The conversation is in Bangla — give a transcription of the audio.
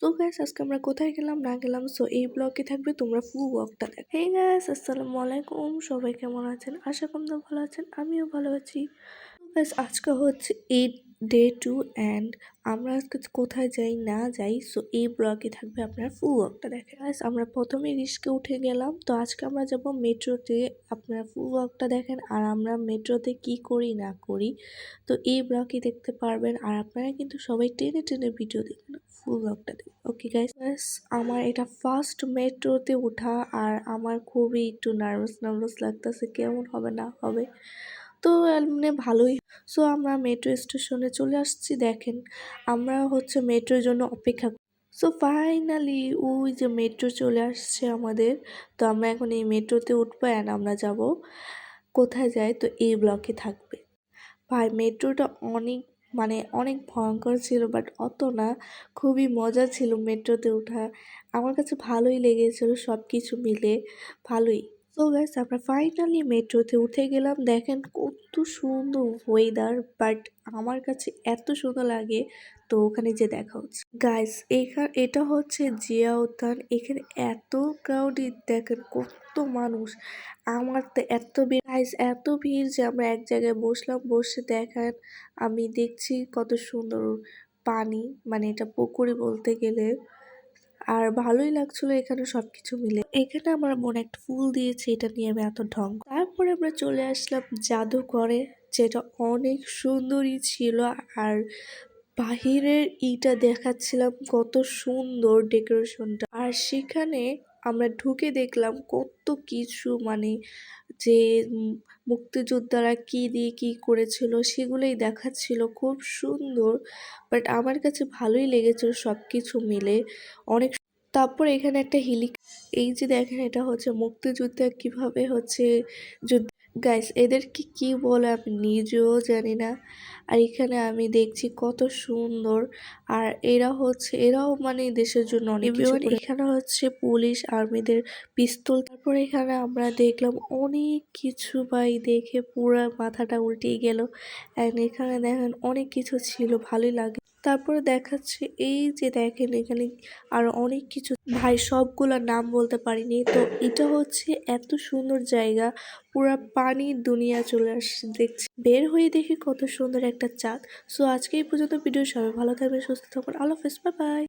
তো গাইস আজকে আমরা কোথায় গেলাম না গেলাম, সো এই ব্লগে থাকবে, তোমরা ফুল ব্লগটা দেখো। হে গাইস, আসসালামু আলাইকুম, সবাই কেমন আছেন? আশা করি তোমরা ভালো আছেন, আমিও ভালো আছি। গাইস আজকে হচ্ছে ঈদ ডে 2 অ্যান্ড আমরা আজকে কোথায় যাই না যাই, সো এই ব্লগে থাকবে, আপনারা ফুল ব্লগটা দেখেন। গাইস আমরা প্রথমে রিস্কে উঠে গেলাম, তো আজকে আমরা যাব মেট্রোতে, আপনারা ফুল ব্লগটা দেখেন আর আমরা মেট্রোতে কি করি না করি তো এই ব্লগে দেখতে পারবেন। আর আপনারা কিন্তু সবাই টেনে টেনে ভিডিও দেখবেন, ফুল ব্লগটা দেখবেন। ওকে গাইস, আমার এটা ফার্স্ট মেট্রোতে ওঠা আর আমার খুবই একটু নার্ভাস নার্ভাস লাগতেছে, কেমন হবে না হবে। তো এমনি ভালোই। সো আমরা মেট্রো স্টেশনে চলে আসছি, দেখেন আমরা হচ্ছে মেট্রোর জন্য অপেক্ষা। সো ফাইনালি ওই যে মেট্রো চলে আসছে আমাদের, তো আমরা এখন এই মেট্রোতে উঠবো অ্যান্ড আমরা যাব কোথায় যাই, তো এই ব্লকে থাকবে। ভাই মেট্রোটা অনেক অনেক ভয়ঙ্কর ছিল, বাট অত না, খুবই মজা ছিল মেট্রোতে ওঠা। আমার কাছে ভালোই লেগেছিল, সব কিছু মিলে ভালোই। তো গাইস আমরা ফাইনালি মেট্রোতে উঠে গেলাম, দেখেন কত সুন্দর ওয়েদার, বাট আমার কাছে এত সুন্দর লাগে, তো ওখানে যে দেখা হচ্ছে। গাইস এটা হচ্ছে জিয়া উদ্যান, এখানে এত ক্রাউডেড, দেখেন কত মানুষ। আমার তো এত ভিড় গাইস, এত ভিড় যে আমরা এক জায়গায় বসলাম, বসে দেখেন আমি দেখছি কত সুন্দর পানি, এটা পুকুরে বলতে গেলে। আর ভালোই লাগছিল এখানে সবকিছু মিলে। এখানে আমার বোন একটা ফুল দিয়েছে, এটা নিয়ে আমি এত ঢং। তারপরে আমরা চলে আসলাম জাদুঘরে, যেটা অনেক সুন্দরই ছিল। আর বাহিরের ইটা দেখাচ্ছিলাম কত সুন্দর ডেকোরেশনটা, আর সেখানে আমরা ঢুকে দেখলাম কত কিছু, যে মুক্তিযোদ্ধারা কি দিয়ে কি করেছিল সেগুলোই দেখাচ্ছিল, খুব সুন্দর। বাট আমার কাছে ভালোই লেগেছিল সব কিছু মিলে, অনেক। তারপর এখানে একটা এই যে দেখেন, এটা হচ্ছে মুক্তিযুদ্ধে কিভাবে হচ্ছে যুদ্ধ। গাইস এদেরকে কি বলে আমি নিজেও জানি না। আর এখানে আমি দেখছি কত সুন্দর, আর এরাও দেশের জন্য অনেক কিছু করে। এখানে হচ্ছে পুলিশ আর্মিদের পিস্তল। তারপর এখানে আমরা দেখলাম অনেক কিছু, ভাই দেখে পুরা মাথাটা উল্টেই গেল। এন্ড এখানে দেখেন অনেক কিছু ছিল, ভালোই লাগে। তারপরে দেখাচ্ছে এই যে দেখেন এখানে আর অনেক কিছু, ভাই সবগুলোর নাম বলতে পারিনি। তো এটা হচ্ছে এত সুন্দর জায়গা, পুরা পানির দুনিয়া চলে আসছে, দেখছি বের হয়ে দেখি কত সুন্দর একটা চাঁদ। সো আজকে এই পর্যন্ত ভিডিও, সবাই ভালো থাকবেন, সুস্থ থাকবেন, আল্লাহ হাফেজ, বাই বাই।